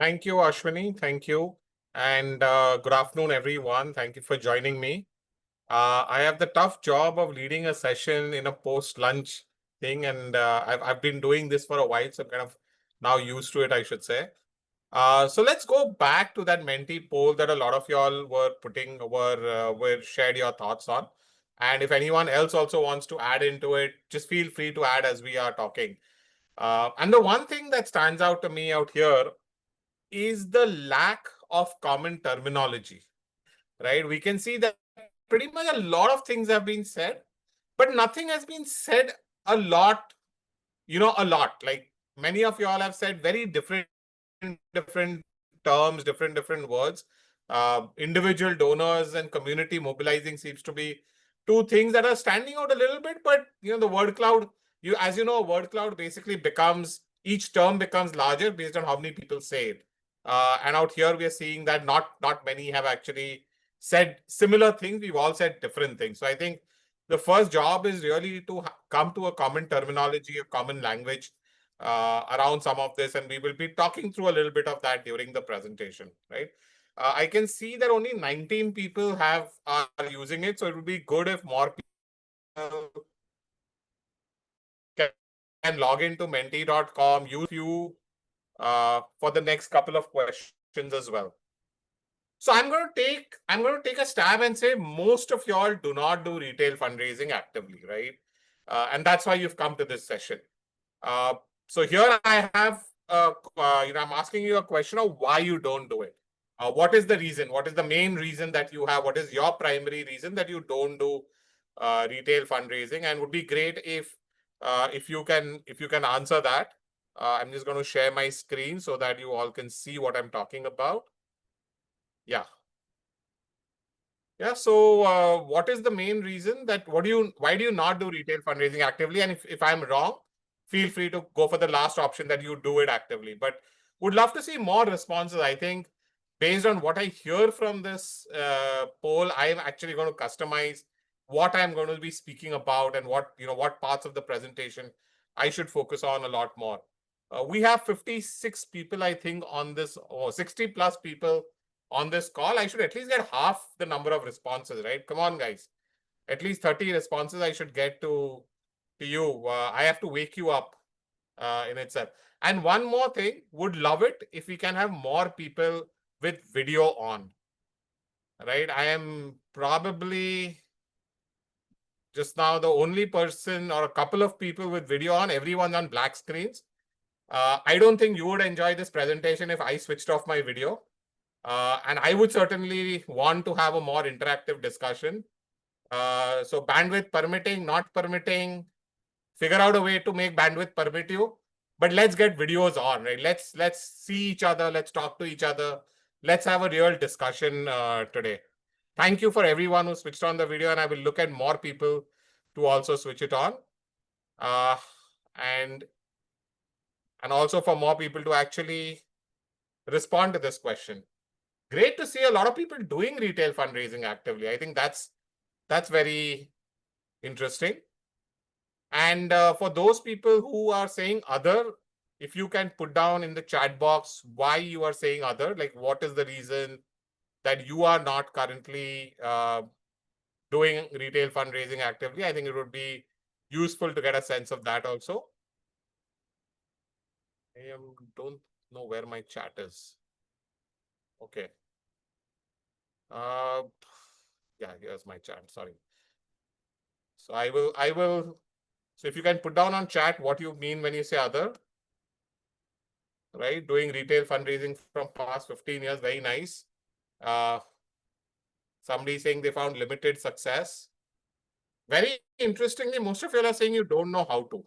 Thank you, Ashwini. Thank you. And good afternoon, everyone. Thank you for joining me. I have the tough job of leading a session in a post-lunch thing, and I've been doing this for a while, so I'm kind of now used to it, I should say. So let's go back to that Menti poll that a lot of y'all were shared your thoughts on. And if anyone else also wants to add into it, just feel free to add as we are talking. And the one thing that stands out to me out here is the lack of common terminology, right? We can see that pretty much a lot of things have been said, but nothing has been said a lot, a lot. Like many of y'all have said very different terms, different words. Individual donors and community mobilizing seems to be two things that are standing out a little bit, but the word cloud, as you know, a word cloud basically becomes each term becomes larger based on how many people say it. And out here we are seeing that not many have actually said similar things. We've all said different things. So I think the first job is really to come to a common terminology, a common language around some of this, and we will be talking through a little bit of that during the presentation, right? I can see that only 19 people are using it, so it would be good if more people can log into menti.com, use few for the next couple of questions as well. So I'm going to take a stab and say most of y'all do not do retail fundraising actively, right? And that's why you've come to this session. So here I have, I'm asking you a question of why you don't do it. What is the reason? What is the main reason that you have? What is your primary reason that you don't do retail fundraising? And would be great if you can answer that. I'm just going to share my screen so that you all can see what I'm talking about. Yeah. Yeah. So, what is the main reason that why do you not do retail fundraising actively? And if I'm wrong, feel free to go for the last option that you do it actively. But would love to see more responses. I think based on what I hear from this poll, I'm actually going to customize what I'm going to be speaking about and what parts of the presentation I should focus on a lot more. We have 56 people, I think, on this, or 60 plus people on this call. I should at least get half the number of responses, right? Come on, guys. At least 30 responses I should get to you. I have to wake you up in itself. And one more thing, would love it if we can have more people with video on, right? I am probably just now the only person or a couple of people with video on, everyone's on black screens. I don't think you would enjoy this presentation if I switched off my video. And I would certainly want to have a more interactive discussion. So bandwidth permitting, not permitting, figure out a way to make bandwidth permit you. But let's get videos on, right? Let's see each other. Let's talk to each other. Let's have a real discussion today. Thank you for everyone who switched on the video, and I will look at more people to also switch it on. And also for more people to actually respond to this question. Great to see a lot of people doing retail fundraising actively. I think that's very interesting. And for those people who are saying other, if you can put down in the chat box why you are saying other, like what is the reason that you are not currently doing retail fundraising actively, I think it would be useful to get a sense of that also. I don't know where my chat is. Okay. Yeah, here's my chat. Sorry. So I will. So if you can put down on chat what you mean when you say other, right? Doing retail fundraising from past 15 years, very nice. Somebody saying they found limited success. Very interestingly, most of you are saying you don't know how to.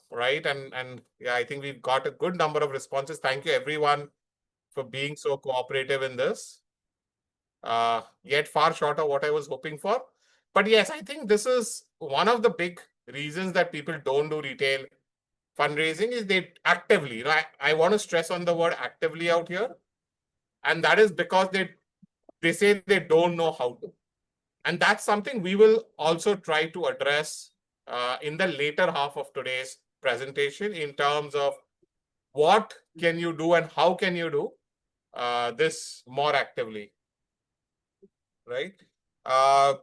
Right? And yeah, I think we've got a good number of responses. Thank you everyone for being so cooperative in this. Yet far short of what I was hoping for. But yes, I think this is one of the big reasons that people don't do retail fundraising is they actively, I want to stress on the word actively out here. And that is because they say they don't know how to. And that's something we will also try to address in the later half of today's presentation in terms of what can you do and how can you do this more actively, right? Uh,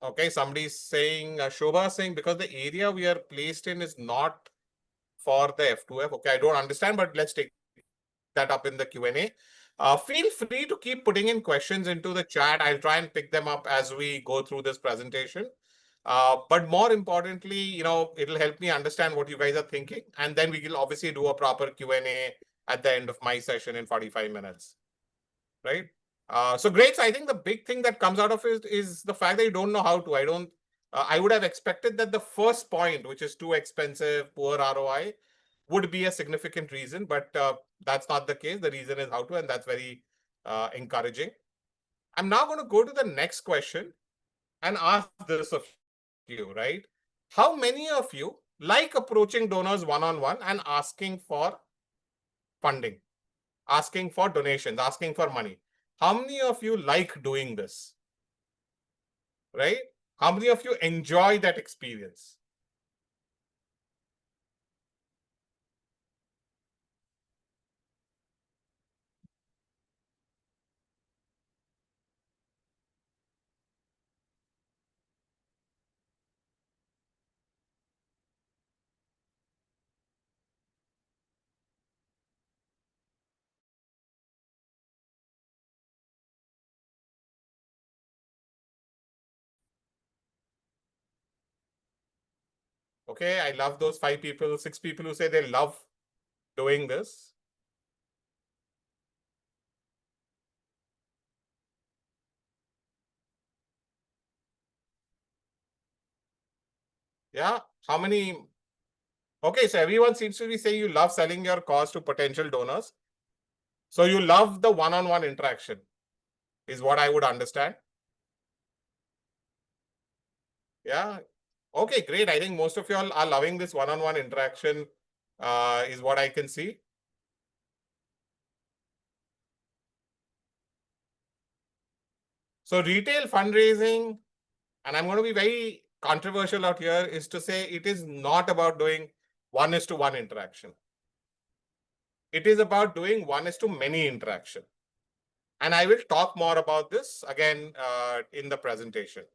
okay, somebody's saying, Shobha saying, because the area we are placed in is not for the F2F. Okay, I don't understand, but let's take that up in the Q&A. Feel free to keep putting in questions into the chat. I'll try and pick them up as we go through this presentation. But more importantly, it'll help me understand what you guys are thinking. And then we will obviously do a proper Q&A at the end of my session in 45 minutes, right? So great. So I think the big thing that comes out of it is the fact that you don't know how to. I would have expected that the first point, which is too expensive, poor ROI, would be a significant reason, but that's not the case. The reason is how to, and that's very encouraging. I'm now going to go to the next question and ask this of you, right? How many of you like approaching donors one-on-one and asking for funding, asking for donations, asking for money? How many of you like doing this, right? How many of you enjoy that experience? Okay, I love those 5 people, 6 people who say they love doing this. Yeah, how many? Okay, so everyone seems to be saying you love selling your cause to potential donors. So you love the one-on-one interaction, is what I would understand. Yeah. Okay, great. I think most of you all are loving this one-on-one interaction, is what I can see. So retail fundraising, and I'm going to be very controversial out here, is to say it is not about doing 1:1 interaction. It is about doing 1:many interaction. And I will talk more about this again in the presentation.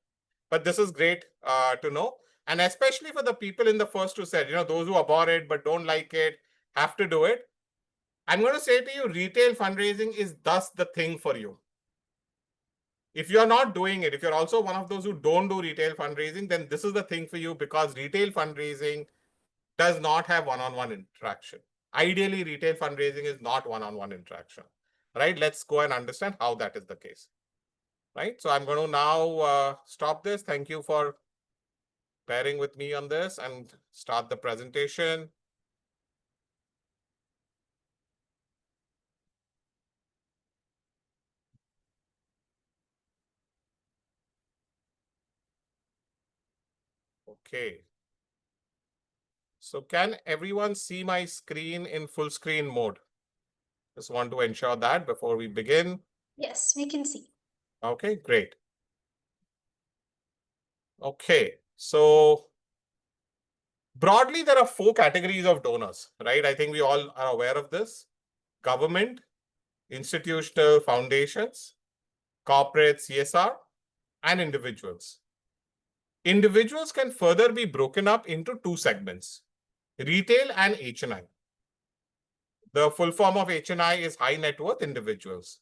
But this is great to know. And especially for the people in the first two sets, those who abhor it but don't like it, have to do it. I'm going to say to you, retail fundraising is thus the thing for you. If you're not doing it, if you're also one of those who don't do retail fundraising, then this is the thing for you, because retail fundraising does not have one-on-one interaction. Ideally, retail fundraising is not one-on-one interaction, right? Let's go and understand how that is the case, right? So I'm going to now stop this. Thank you for bearing with me on this and start the presentation. Okay. So can everyone see my screen in full screen mode? Just want to ensure that before we begin. Yes, we can see. Okay, great. Okay, so broadly, there are 4 categories of donors, right? I think we all are aware of this. Government, institutional foundations, corporate CSR, and individuals. Individuals can further be broken up into 2 segments, retail and HNI. The full form of HNI is high net worth individuals.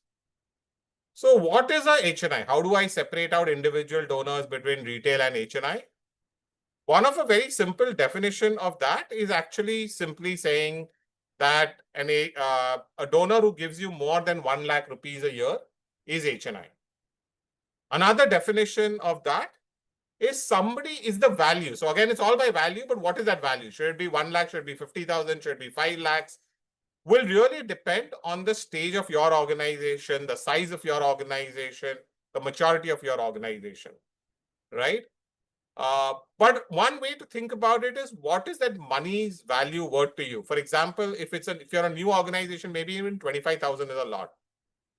So what is a HNI? How do I separate out individual donors between retail and HNI? One of a very simple definition of that is actually simply saying that a donor who gives you more than 1 lakh rupees a year is HNI. Another definition of that is somebody is the value. So again, it's all by value, but what is that value? Should it be 1 lakh? Should it be 50,000? Should it be 5 lakhs? Will really depend on the stage of your organization, the size of your organization, the maturity of your organization, right? But one way to think about it is, what is that money's value worth to you? For example, if you're a new organization, maybe even 25,000 is a lot.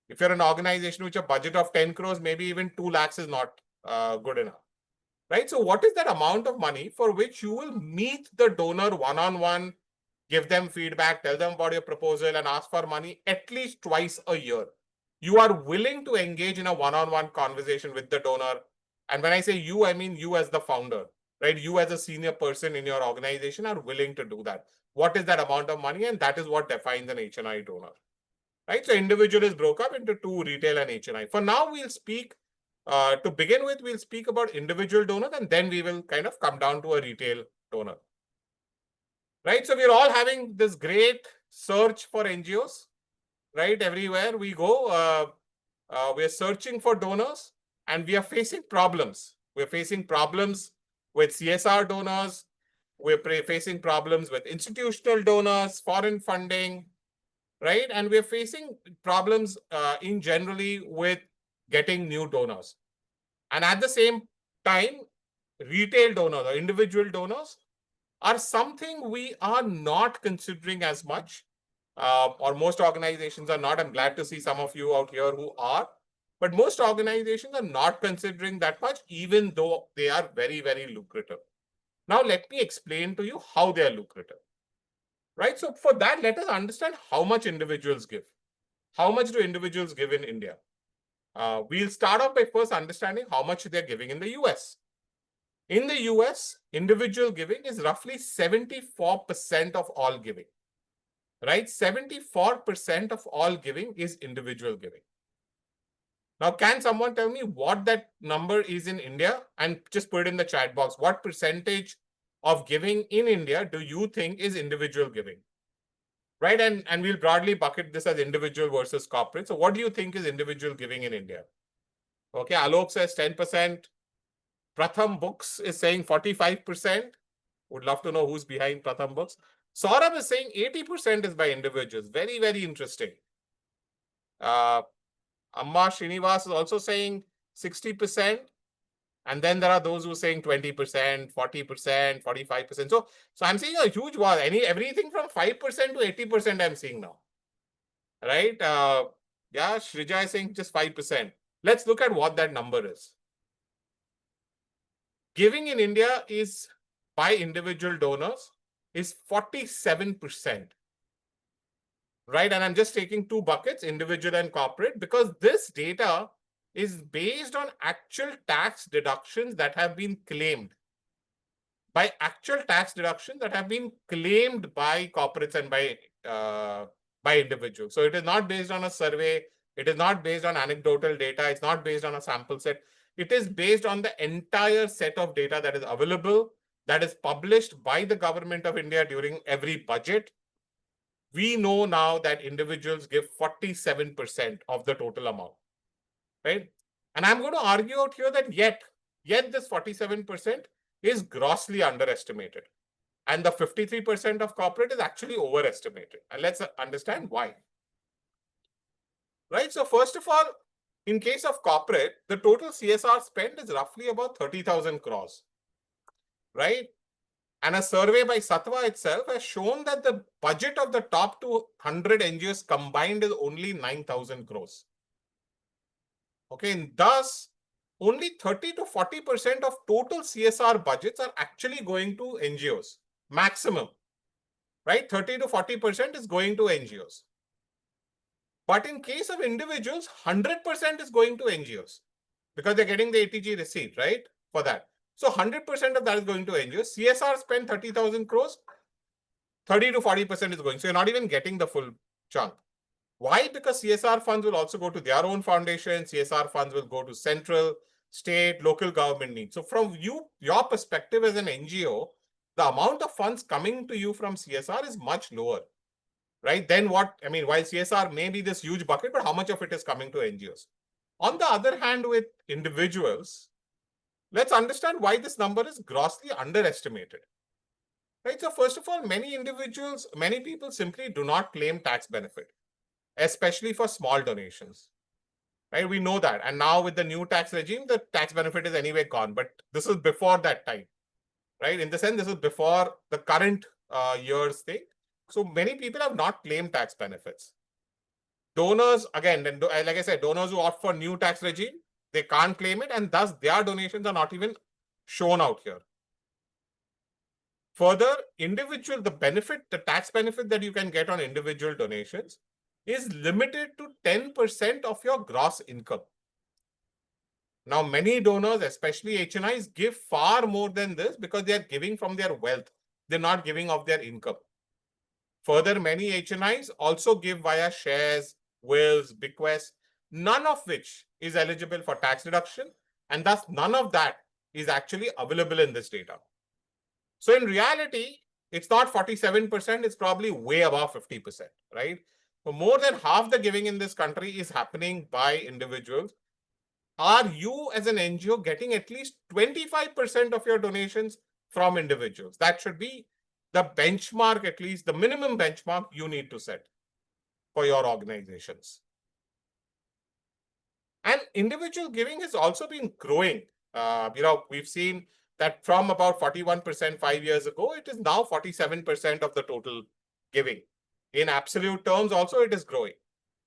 If you're an organization with a budget of 10 crores, maybe even 2 lakhs is not good enough, right? So what is that amount of money for which you will meet the donor one-on-one give them feedback, tell them about your proposal, and ask for money at least twice a year. You are willing to engage in a one-on-one conversation with the donor. And when I say you, I mean you as the founder, right? You as a senior person in your organization are willing to do that. What is that amount of money? And that is what defines an HNI donor, right? So individual is broke up into two, retail and HNI. For now, we'll speak, to begin with, we'll speak about individual donors, and then we will kind of come down to a retail donor, right? So we're all having this great search for NGOs, right? Everywhere we go, we're searching for donors and we are facing problems. We're facing problems with CSR donors. We're facing problems with institutional donors, foreign funding, right? And we're facing problems in generally with getting new donors. And at the same time, retail donors or individual donors are something we are not considering as much, or most organizations are not. I'm glad to see some of you out here who are, but most organizations are not considering that much, even though they are very, very lucrative. Now, let me explain to you how they are lucrative, right? So for that, let us understand how much individuals give. How much do individuals give in India? We'll start off by first understanding how much they're giving in the US. In the US, individual giving is roughly 74% of all giving, right? 74% of all giving is individual giving. Now, can someone tell me what that number is in India? And just put it in the chat box. What percentage of giving in India do you think is individual giving? Right? And we'll broadly bucket this as individual versus corporate. So what do you think is individual giving in India? Okay, Alok says 10%. Pratham Books is saying 45%. Would love to know who's behind Pratham Books. Saurabh is saying 80% is by individuals. Very, very interesting. Amma Srinivas is also saying 60%. And then there are those who are saying 20%, 40%, 45%. So I'm seeing a huge war. Everything from 5% to 80% I'm seeing now. Right? Yeah, Shrija is saying just 5%. Let's look at what that number is. Giving in India is by individual donors is 47%. Right? And I'm just taking two buckets, individual and corporate, because this data is based on actual tax deductions that have been claimed. By actual tax deductions that have been claimed by corporates and by individuals. So it is not based on a survey. It is not based on anecdotal data. It's not based on a sample set. It is based on the entire set of data that is available, that is published by the government of India during every budget. We know now that individuals give 47% of the total amount, right? And I'm going to argue out here that yet this 47% is grossly underestimated. And the 53% of corporate is actually overestimated. And let's understand why. Right? So first of all, in case of corporate, the total CSR spend is roughly about 30,000 crores. Right? And a survey by Satwa itself has shown that the budget of the top 200 NGOs combined is only 9,000 crores. Okay, and thus only 30 to 40% of total CSR budgets are actually going to NGOs, maximum, right? 30 to 40% is going to NGOs. But in case of individuals, 100% is going to NGOs because they're getting the ATG receipt, right? For that. So 100% of that is going to NGOs. CSR spend 30,000 crores, 30 to 40% is going. So you're not even getting the full chunk. Why? Because CSR funds will also go to their own foundation. CSR funds will go to central, state, local government needs. So from your perspective as an NGO, the amount of funds coming to you from CSR is much lower, right? Then while CSR may be this huge bucket, but how much of it is coming to NGOs? On the other hand, with individuals, let's understand why this number is grossly underestimated. Right? So first of all, many people simply do not claim tax benefit, especially for small donations. Right? We know that. And now with the new tax regime, the tax benefit is anyway gone. But this is before that time. Right? In the sense, this is before the current year's thing. So many people have not claimed tax benefits. Donors, again, like I said, donors who opt for new tax regime, they can't claim it, and thus their donations are not even shown out here. Further, the tax benefit that you can get on individual donations is limited to 10% of your gross income. Now, many donors, especially HNIs, give far more than this because they are giving from their wealth. They're not giving of their income. Further, many HNIs also give via shares, wills, bequests, none of which is eligible for tax deduction, and thus none of that is actually available in this data. So in reality, it's not 47%, it's probably way above 50%, right? So more than half the giving in this country is happening by individuals. Are you as an NGO getting at least 25% of your donations from individuals? That should be the benchmark, at least the minimum benchmark you need to set for your organizations. And individual giving has also been growing. We've seen that from about 41% 5 years ago, it is now 47% of the total giving. In absolute terms, also it is growing,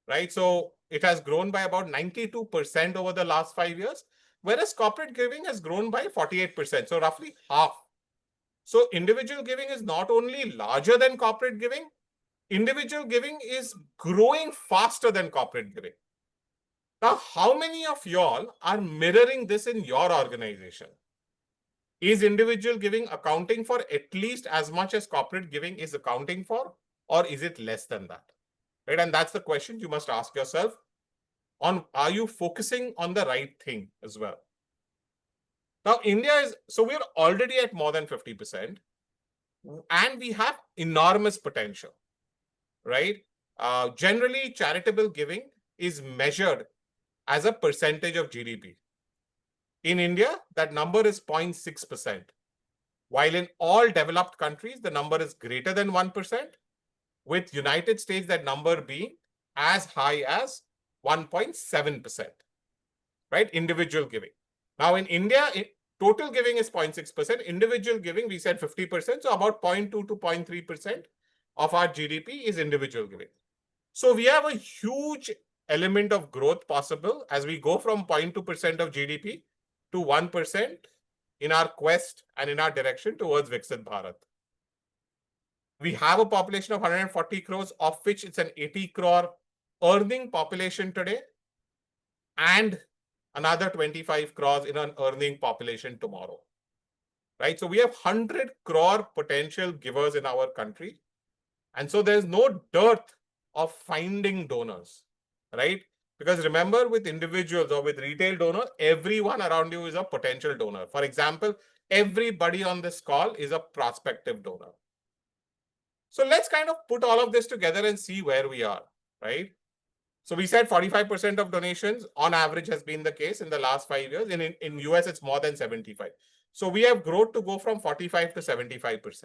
right? So it has grown by about 92% over the last 5 years, whereas corporate giving has grown by 48%, so roughly half. So individual giving is not only larger than corporate giving, individual giving is growing faster than corporate giving. Now, how many of y'all are mirroring this in your organization? Is individual giving accounting for at least as much as corporate giving is accounting for, or is it less than that? Right? And that's the question you must ask yourself on, are you focusing on the right thing as well? Now, so we're already at more than 50%, and we have enormous potential, right? Generally, charitable giving is measured as a percentage of GDP. In India, that number is 0.6%, while in all developed countries, the number is greater than 1%, with United States, that number being as high as 1.7%, right? Individual giving. Now, in India, total giving is 0.6%. Individual giving, we said 50%. So about 0.2 to 0.3% of our GDP is individual giving. So we have a huge element of growth possible as we go from 0.2% of GDP to 1% in our quest and in our direction towards Viksit Bharat. We have a population of 140 crores, of which it's an 80 crore earning population today, and another 25 crores in an earning population tomorrow, right? So we have 100 crore potential givers in our country. And so there's no dearth of finding donors, right? Because remember, with individuals or with retail donors, everyone around you is a potential donor. For example, everybody on this call is a prospective donor. So let's kind of put all of this together and see where we are, right? So we said 45% of donations on average has been the case in the last 5 years. In US, it's more than 75. So we have growth to go from 45 to 75%.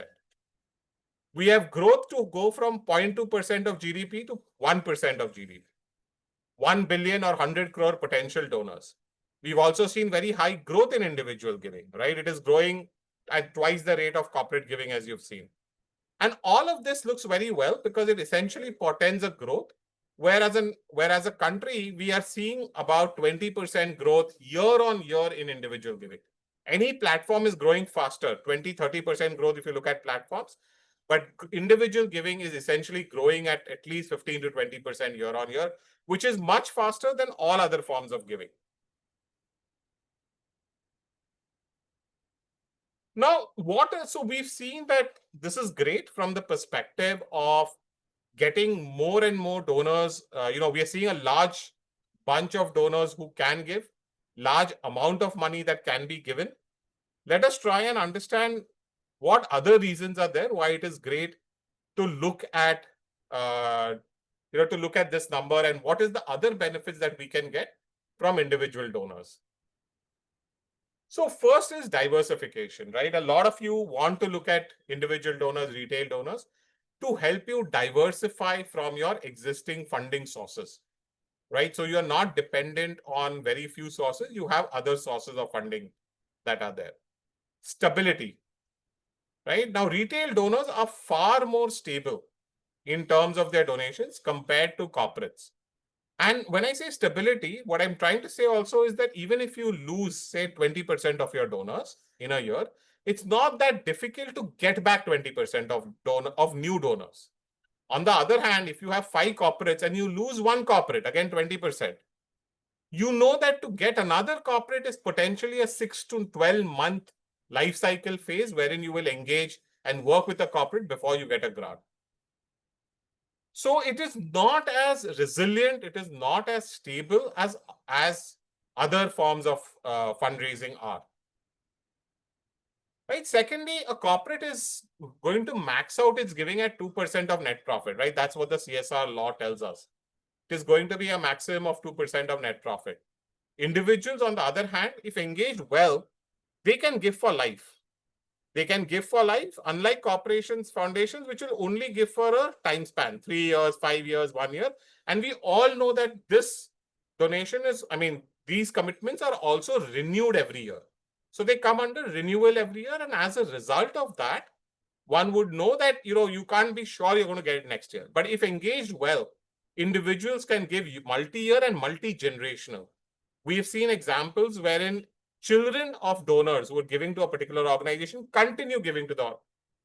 We have growth to go from 0.2% of GDP to 1% of GDP. 1 billion or 100 crore potential donors. We've also seen very high growth in individual giving, right? It is growing at twice the rate of corporate giving, as you've seen. And all of this looks very well because it essentially portends a growth. Whereas a country, we are seeing about 20% growth year on year in individual giving. Any platform is growing faster, 20-30% growth if you look at platforms. But individual giving is essentially growing at least 15 to 20% year on year, which is much faster than all other forms of giving. Now, so we've seen that this is great from the perspective of getting more and more donors. We are seeing a large bunch of donors who can give, large amount of money that can be given. Let us try and understand what other reasons are there why it is great to look at this number, and what is the other benefits that we can get from individual donors. So first is diversification, right? A lot of you want to look at individual donors, retail donors, to help you diversify from your existing funding sources, right? So you're not dependent on very few sources. You have other sources of funding that are there. Stability, right? Now, retail donors are far more stable in terms of their donations compared to corporates. And when I say stability, what I'm trying to say also is that even if you lose, say, 20% of your donors in a year, it's not that difficult to get back 20% of new donors. On the other hand, if you have 5 corporates and you lose one corporate, again 20%, you know that to get another corporate is potentially a 6 to 12-month life cycle phase wherein you will engage and work with a corporate before you get a grant. So it is not as resilient, it is not as stable as other forms of fundraising are. Right. Secondly, a corporate is going to max out its giving at 2% of net profit, right? That's what the CSR law tells us. It is going to be a maximum of 2% of net profit. Individuals, on the other hand, if engaged well, they can give for life. They can give for life, unlike corporations, foundations, which will only give for a time span, 3 years, 5 years, 1 year. And we all know that this donation is, these commitments are also renewed every year. So they come under renewal every year. And as a result of that, one would know that, you can't be sure you're going to get it next year. But if engaged well, individuals can give multi-year and multi-generational. We have seen examples wherein children of donors who are giving to a particular organization continue giving to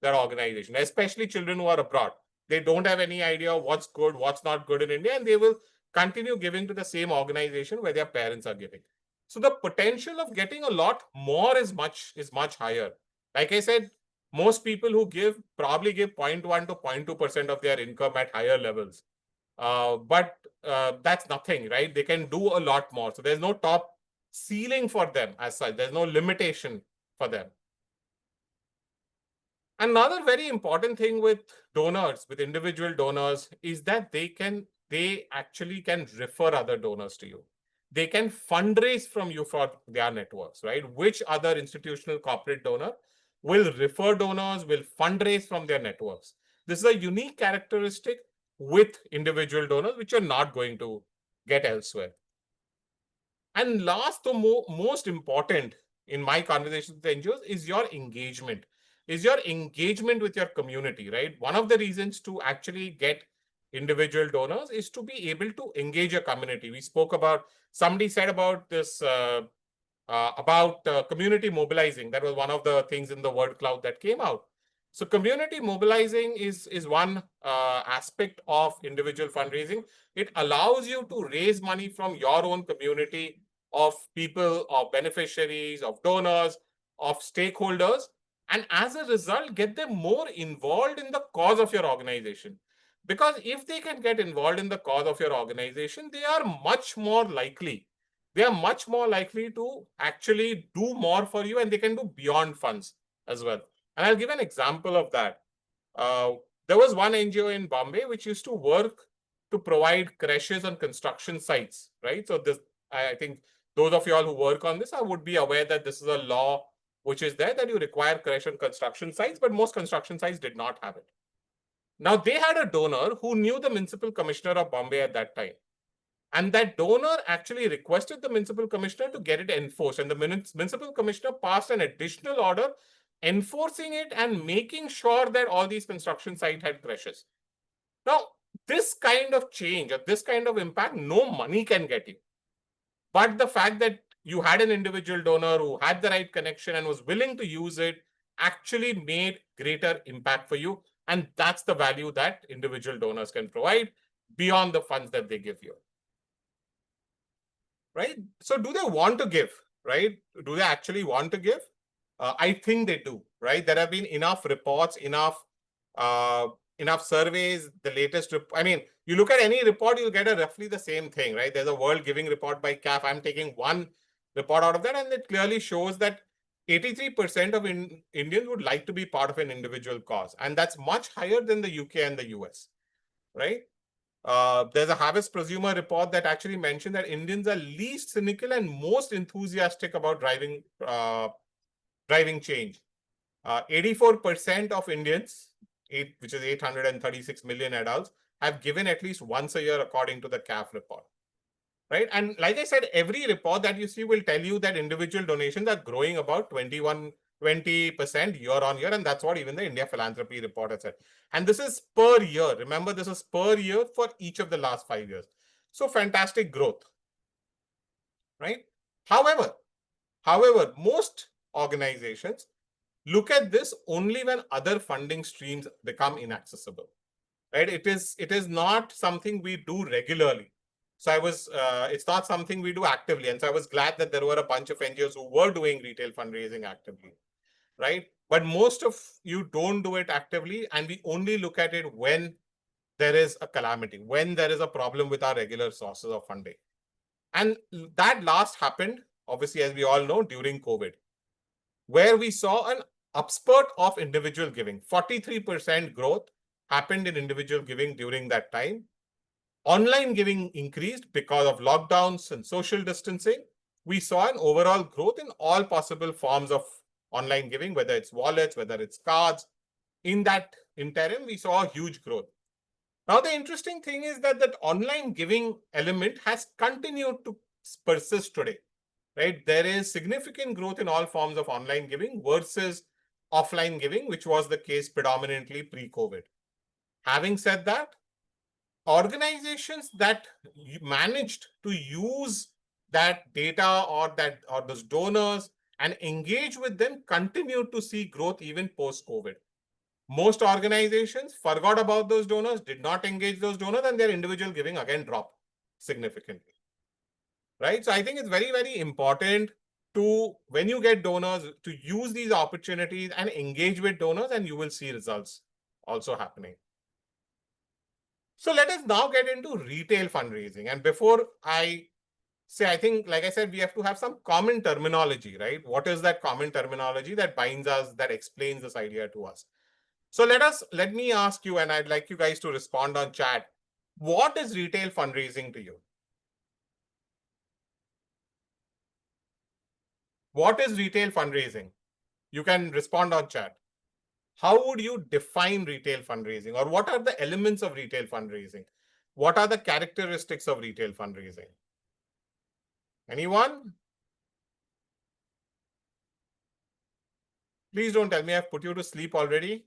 their organization, especially children who are abroad. They don't have any idea what's good, what's not good in India, and they will continue giving to the same organization where their parents are giving. So the potential of getting a lot more is much higher. Like I said, most people who give probably give 0.1 to 0.2% of their income at higher levels. But that's nothing, right? They can do a lot more. So there's no top ceiling for them as such. There's no limitation for them. Another very important thing with donors, with individual donors, is that they actually can refer other donors to you. They can fundraise from you for their networks, right? Which other institutional corporate donor will refer donors, will fundraise from their networks. This is a unique characteristic with individual donors, which you're not going to get elsewhere. And last, the most important in my conversations with NGOs is your engagement. Is your engagement with your community, right? One of the reasons to actually get individual donors is to be able to engage your community. We spoke about, somebody said about this, about community mobilizing. That was one of the things in the word cloud that came out. So community mobilizing is one aspect of individual fundraising. It allows you to raise money from your own community of people, of beneficiaries, of donors, of stakeholders, and as a result, get them more involved in the cause of your organization. Because if they can get involved in the cause of your organization, they are much more likely to actually do more for you, and they can do beyond funds as well. And I'll give an example of that. There was one NGO in Bombay which used to work to provide creches on construction sites, right? So this, I think those of you all who work on this, I would be aware that this is a law which is there that you require creche on construction sites, but most construction sites did not have it. Now, they had a donor who knew the municipal commissioner of Bombay at that time. And that donor actually requested the municipal commissioner to get it enforced. And the municipal commissioner passed an additional order enforcing it and making sure that all these construction sites had creches. Now, this kind of change or this kind of impact, no money can get you. But the fact that you had an individual donor who had the right connection and was willing to use it actually made greater impact for you. And that's the value that individual donors can provide beyond the funds that they give you. Right? So do they want to give, right? Do they actually want to give? I think they do, right? There have been enough reports, enough surveys, the latest, you look at any report, you'll get roughly the same thing, right? There's a World Giving Report by CAF. I'm taking one report out of that, and it clearly shows that 83% of Indians would like to be part of an individual cause. And that's much higher than the UK and the US, right? There's a Harvest Prosumer report that actually mentioned that Indians are least cynical and most enthusiastic about driving change. 84% of Indians, which is 836 million adults, have given at least once a year, according to the CAF report. Right? And like I said, every report that you see will tell you that individual donations are growing about 20% year on year. And that's what even the India Philanthropy report has said. And this is per year. Remember, this is per year for each of the last 5 years. So fantastic growth. Right? However, most organizations look at this only when other funding streams become inaccessible, right? It is not something we do regularly. So it's not something we do actively. And so I was glad that there were a bunch of NGOs who were doing retail fundraising actively, right? But most of you don't do it actively, and we only look at it when there is a calamity, when there is a problem with our regular sources of funding. And that last happened, obviously, as we all know, during COVID, where we saw an upspurt of individual giving. 43% growth happened in individual giving during that time. Online giving increased because of lockdowns and social distancing. We saw an overall growth in all possible forms of online giving, whether it's wallets, whether it's cards. In that interim, we saw a huge growth. Now, the interesting thing is that that online giving element has continued to persist today, right? There is significant growth in all forms of online giving versus offline giving, which was the case predominantly pre-COVID. Having said that, organizations that managed to use that data or those donors and engage with them continue to see growth even post-COVID. Most organizations forgot about those donors, did not engage those donors, and their individual giving again dropped significantly, right? So I think it's very, very important to, when you get donors, to use these opportunities and engage with donors, and you will see results also happening. So let us now get into retail fundraising. And before I say, I think, like I said, we have to have some common terminology, right? What is that common terminology that binds us, that explains this idea to us? So let me ask you, and I'd like you guys to respond on chat. What is retail fundraising to you? What is retail fundraising? You can respond on chat. How would you define retail fundraising, or what are the elements of retail fundraising? What are the characteristics of retail fundraising? Anyone? Please don't tell me I've put you to sleep already.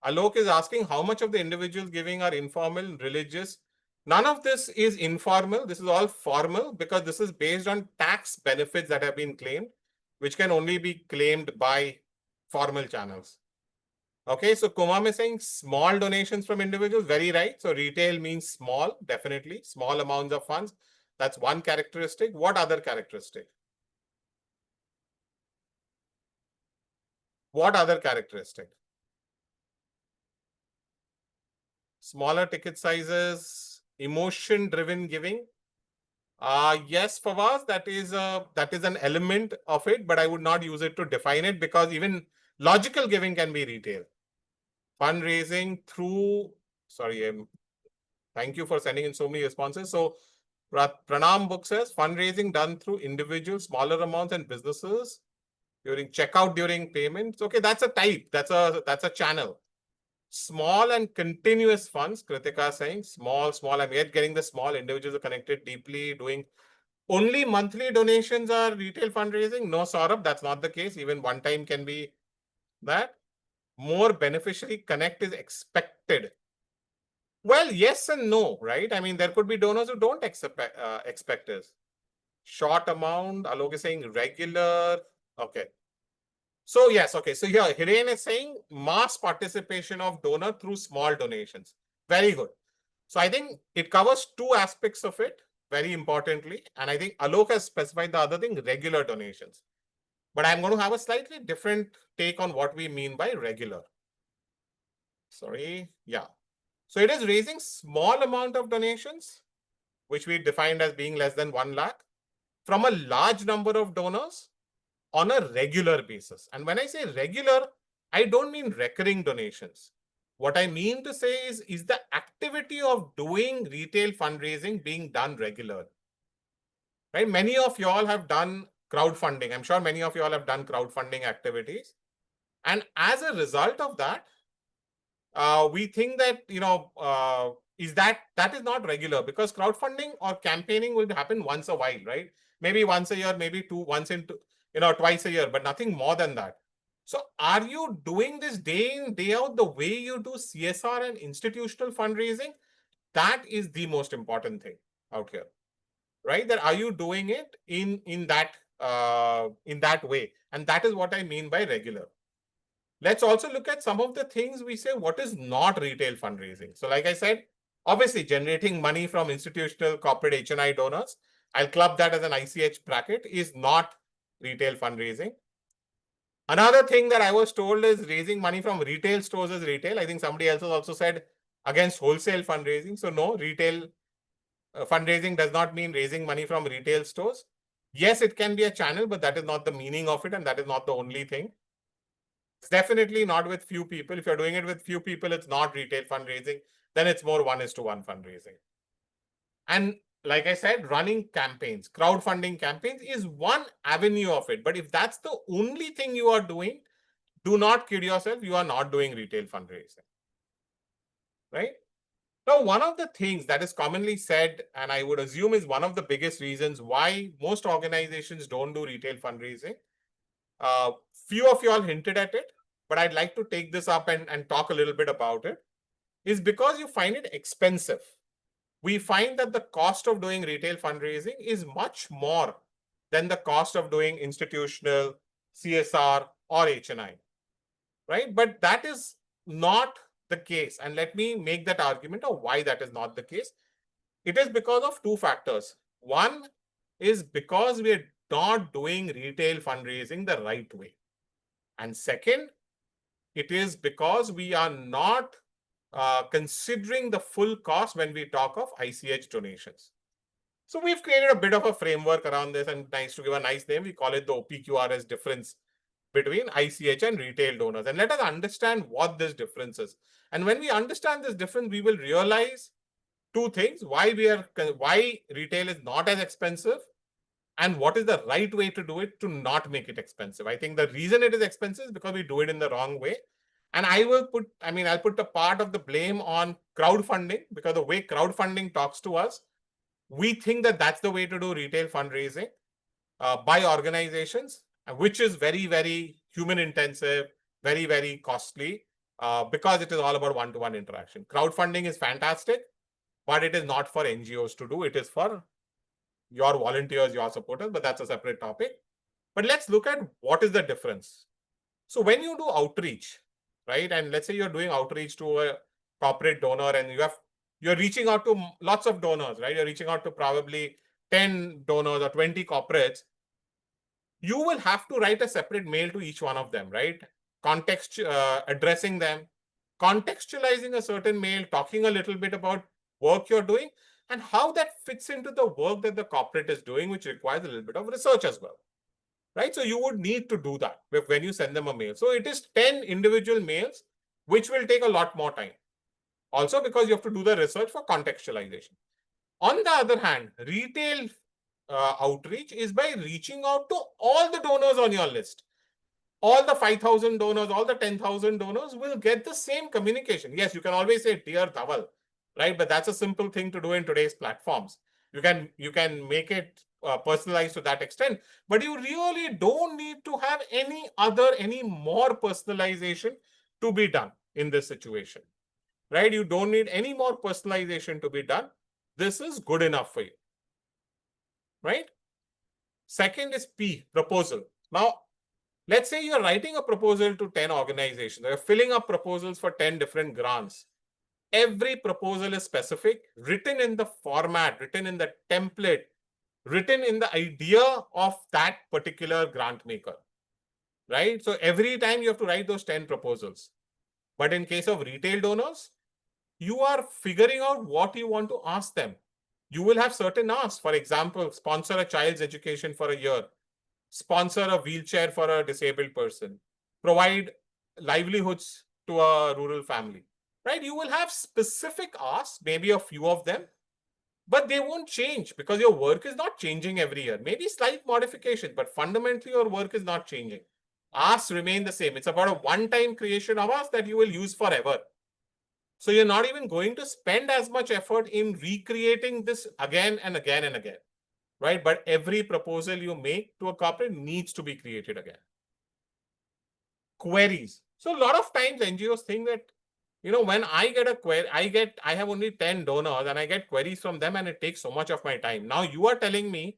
Alok is asking how much of the individual giving are informal, religious. None of this is informal. This is all formal because this is based on tax benefits that have been claimed, which can only be claimed by formal channels. Okay, so Kumam is saying small donations from individuals. Very right. So retail means small, definitely. Small amounts of funds. That's one characteristic. What other characteristic? What other characteristic? Smaller ticket sizes, emotion-driven giving. Yes, Fawaz, that is an element of it, but I would not use it to define it because even logical giving can be retail. Fundraising through, sorry, thank you for sending in so many responses. So Pranam Book says fundraising done through individuals, smaller amounts, and businesses during checkout, during payments. Okay, that's a type. That's a channel. Small and continuous funds, Kritika saying small, I'm yet getting the small. Individuals are connected deeply, doing only monthly donations are retail fundraising. No, Saurabh, that's not the case. Even one time can be that. More beneficiary connect is expected. Well, yes and no, right? I mean, there could be donors who don't expect this. Short amount, Alok is saying regular. Okay. So yes, okay. So here, Hiren is saying mass participation of donor through small donations. Very good. So I think it covers two aspects of it, very importantly. And I think Alok has specified the other thing, regular donations. But I'm going to have a slightly different take on what we mean by regular. Sorry. Yeah. So it is raising small amount of donations, which we defined as being less than 1 lakh, from a large number of donors on a regular basis. And when I say regular, I don't mean recurring donations. What I mean to say is the activity of doing retail fundraising being done regular. Right? Many of you all have done crowdfunding. I'm sure many of you all have done crowdfunding activities. And as a result of that, we think that, is that is not regular, because crowdfunding or campaigning will happen once a while, right? Maybe once a year, maybe twice a year, but nothing more than that. So are you doing this day in, day out the way you do CSR and institutional fundraising? That is the most important thing out here, right? That are you doing it in that in that way. And that is what I mean by regular. Let's also look at some of the things we say, what is not retail fundraising. So like I said, obviously generating money from institutional corporate HNI donors, I'll club that as an ICH bracket, is not retail fundraising. Another thing that I was told is raising money from retail stores is retail. I think somebody else has also said against wholesale fundraising. So no, retail fundraising does not mean raising money from retail stores. Yes, it can be a channel, but that is not the meaning of it, and that is not the only thing. It's definitely not with few people. If you're doing it with few people, it's not retail fundraising. Then it's more 1:1 fundraising. And like I said, running campaigns, crowdfunding campaigns is one avenue of it. But if that's the only thing you are doing, do not kid yourself, you are not doing retail fundraising, right? Now, one of the things that is commonly said, and I would assume is one of the biggest reasons why most organizations don't do retail fundraising, few of you all hinted at it, but I'd like to take this up and talk a little bit about it, is because you find it expensive. We find that the cost of doing retail fundraising is much more than the cost of doing institutional, CSR, or HNI, right? But that is not the case. And let me make that argument of why that is not the case. It is because of two factors. One is because we are not doing retail fundraising the right way. And second, it is because we are not considering the full cost when we talk of ICH donations. So we've created a bit of a framework around this, and nice to give a nice name, we call it the OPQRS difference between ICH and retail donors. And let us understand what this difference is. And when we understand this difference, we will realize two things: why retail is not as expensive, and what is the right way to do it to not make it expensive. I think the reason it is expensive is because we do it in the wrong way. And I'll put a part of the blame on crowdfunding, because the way crowdfunding talks to us, we think that that's the way to do retail fundraising by organizations, which is very, very human intensive, very, very costly, because it is all about one-to-one interaction. Crowdfunding is fantastic, but it is not for NGOs to do. It is for your volunteers, your supporters, but that's a separate topic. But let's look at what is the difference. So when you do outreach, right, and let's say you're doing outreach to a corporate donor and you're reaching out to lots of donors, right? You're reaching out to probably 10 donors or 20 corporates. You will have to write a separate mail to each one of them, right? Addressing them, contextualizing a certain mail, talking a little bit about work you're doing and how that fits into the work that the corporate is doing, which requires a little bit of research as well, right? So you would need to do that when you send them a mail. So it is 10 individual mails, which will take a lot more time. Also because you have to do the research for contextualization. On the other hand, retail outreach is by reaching out to all the donors on your list. All the 5,000 donors, all the 10,000 donors will get the same communication. Yes, you can always say Dear Dhaval, right? But that's a simple thing to do in today's platforms. You can make it personalized to that extent, but you really don't need to have any more personalization to be done in this situation, right? You don't need any more personalization to be done. This is good enough for you, right? Second is P, proposal. Now, let's say you're writing a proposal to 10 organizations. You're filling up proposals for 10 different grants. Every proposal is specific, written in the format, written in the template, written in the idea of that particular grant maker, right? So every time you have to write those 10 proposals. But in case of retail donors, you are figuring out what you want to ask them. You will have certain asks. For example, sponsor a child's education for a year, sponsor a wheelchair for a disabled person, provide livelihoods to a rural family, right? You will have specific asks, maybe a few of them, but they won't change because your work is not changing every year. Maybe slight modification, but fundamentally your work is not changing. Asks remain the same. It's about a one-time creation of asks that you will use forever. So you're not even going to spend as much effort in recreating this again and again and again, right? But every proposal you make to a corporate needs to be created again. Queries. So a lot of times NGOs think that, when I get a query, I have only 10 donors and I get queries from them and it takes so much of my time. Now you are telling me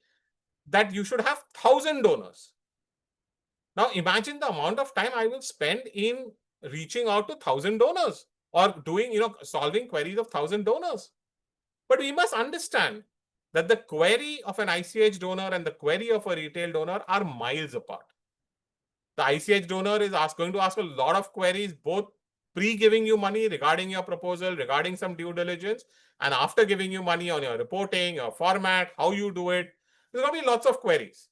that you should have 1,000 donors. Now imagine the amount of time I will spend in reaching out to 1,000 donors or doing, solving queries of 1,000 donors. But we must understand that the query of an ICH donor and the query of a retail donor are miles apart. The ICH donor is going to ask a lot of queries, both pre-giving you money regarding your proposal, regarding some due diligence, and after giving you money on your reporting, your format, how you do it. There's going to be lots of queries,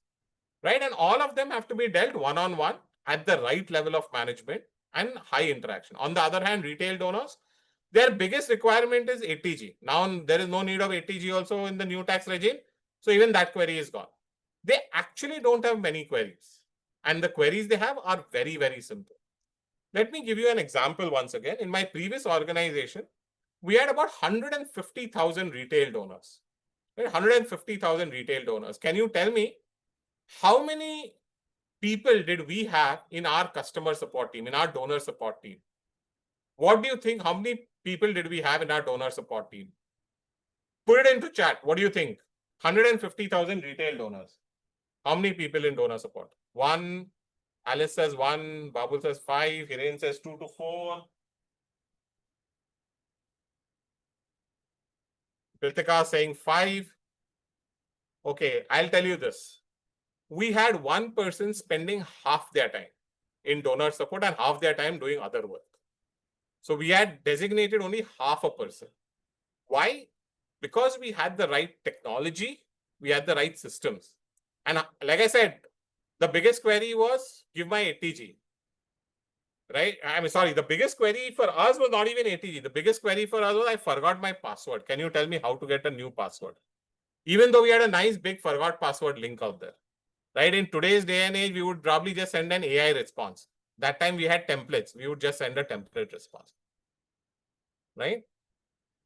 right? And all of them have to be dealt one-on-one at the right level of management and high interaction. On the other hand, retail donors, their biggest requirement is ATG. Now, there is no need of ATG also in the new tax regime. So even that query is gone. They actually don't have many queries. And the queries they have are very, very simple. Let me give you an example once again. In my previous organization, we had about 150,000 retail donors. Right? 150,000 retail donors. Can you tell me how many people did we have in our customer support team, in our donor support team? What do you think? How many people did we have in our donor support team? Put it into chat. What do you think? 150,000 retail donors. How many people in donor support? 1. Alice says 1. Babul says 5. Hiren says 2 to 4. Kritika saying 5. Okay, I'll tell you this. We had one person spending half their time in donor support and half their time doing other work. So we had designated only half a person. Why? Because we had the right technology, we had the right systems. And like I said, the biggest query was give my ATG. Right? Sorry, the biggest query for us was not even ATG. The biggest query for us was I forgot my password. Can you tell me how to get a new password? Even though we had a nice big forgot password link out there. Right? In today's day and age, we would probably just send an AI response. That time we had templates. We would just send a template response. Right?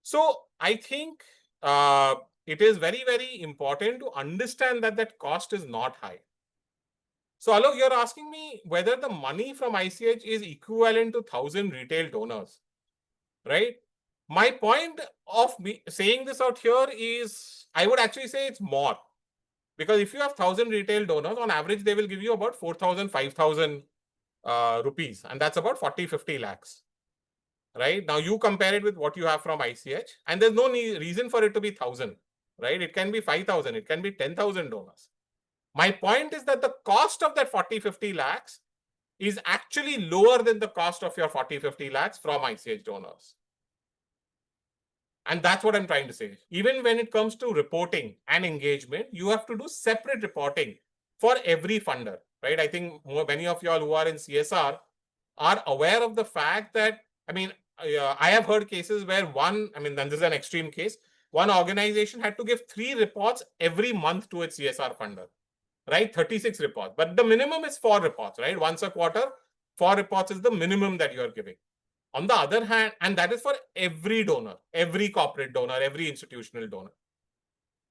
So I think it is very, very important to understand that cost is not high. So Alok, you're asking me whether the money from ICH is equivalent to 1,000 retail donors, right? My point of me saying this out here is I would actually say it's more. Because if you have 1,000 retail donors, on average, they will give you about 4,000, 5,000 rupees. And that's about 40, 50 lakhs. Right? Now you compare it with what you have from ICH, and there's no reason for it to be 1,000. Right? It can be 5,000, it can be 10,000 donors. My point is that the cost of that 40, 50 lakhs is actually lower than the cost of your 40, 50 lakhs from ICH donors. And that's what I'm trying to say. Even when it comes to reporting and engagement, you have to do separate reporting for every funder, right? I think many of y'all who are in CSR are aware of the fact that, I have heard cases where then this is an extreme case, one organization had to give 3 reports every month to its CSR funder, right? 36 reports. But the minimum is 4 reports, right? Once a quarter, 4 reports is the minimum that you're giving. On the other hand, and that is for every donor, every corporate donor, every institutional donor,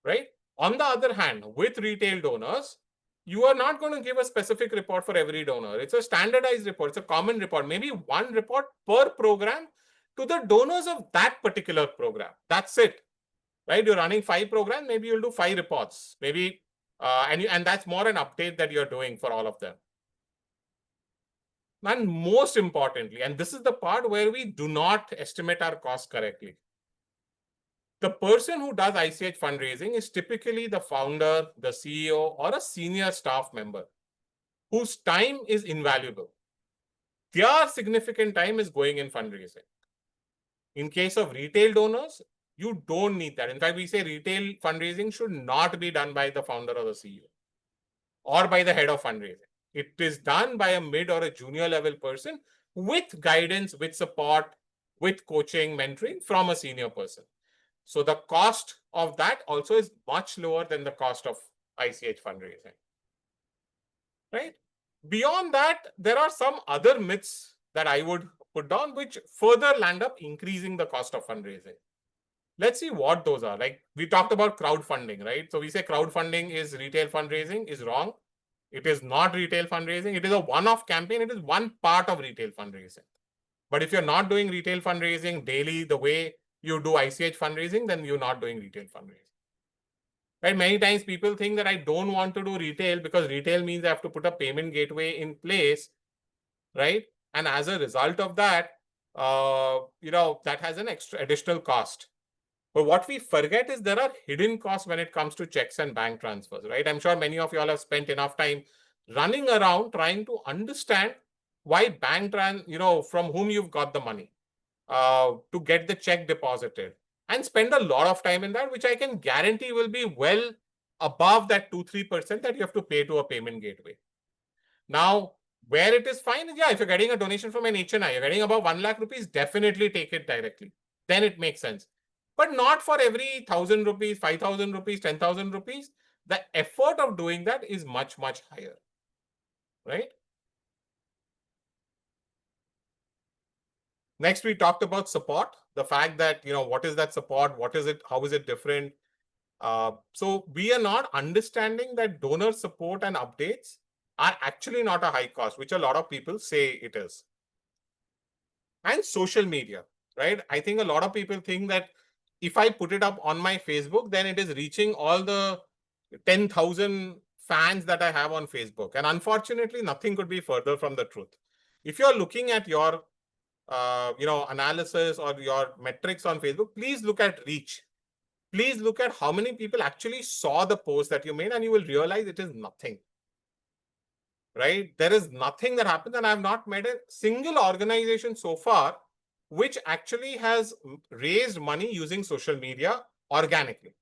right? On the other hand, with retail donors, you are not going to give a specific report for every donor. It's a standardized report. It's a common report, maybe 1 report per program to the donors of that particular program. That's it, right? You're running 5 programs, maybe you'll do 5 reports, maybe, and that's more an update that you're doing for all of them. And most importantly, and this is the part where we do not estimate our costs correctly, the person who does ICH fundraising is typically the founder, the CEO, or a senior staff member whose time is invaluable. Their significant time is going in fundraising. In case of retail donors, you don't need that. In fact, we say retail fundraising should not be done by the founder or the CEO or by the head of fundraising. It is done by a mid or a junior level person with guidance, with support, with coaching, mentoring from a senior person. So the cost of that also is much lower than the cost of ICH fundraising. Right? Beyond that, there are some other myths that I would put down which further land up increasing the cost of fundraising. Let's see what those are. Like we talked about crowdfunding, right? So we say crowdfunding is retail fundraising is wrong. It is not retail fundraising. It is a one-off campaign. It is one part of retail fundraising. But if you're not doing retail fundraising daily the way you do ICH fundraising, then you're not doing retail fundraising. Right? Many times people think that I don't want to do retail because retail means I have to put a payment gateway in place, right? And as a result of that, that has an extra additional cost. But what we forget is there are hidden costs when it comes to checks and bank transfers, right? I'm sure many of you all have spent enough time running around trying to understand why from whom you've got the money to get the check deposited, and spend a lot of time in that, which I can guarantee will be well above that 2-3% that you have to pay to a payment gateway. Now, where it is fine, yeah, if you're getting a donation from an HNI, you're getting about 1 lakh rupees, definitely take it directly. Then it makes sense. But not for every 1,000 rupees, 5,000 rupees, 10,000 rupees. The effort of doing that is much, much higher, right? Next, we talked about support, the fact that, what is that support? What is it? How is it different? So we are not understanding that donor support and updates are actually not a high cost, which a lot of people say it is. And social media, right? I think a lot of people think that if I put it up on my Facebook, then it is reaching all the 10,000 fans that I have on Facebook. And unfortunately, nothing could be further from the truth. If you're looking at your analysis or your metrics on Facebook, please look at reach. Please look at how many people actually saw the post that you made, and you will realize it is nothing. Right? There is nothing that happens, and I have not met a single organization so far which actually has raised money using social media organically.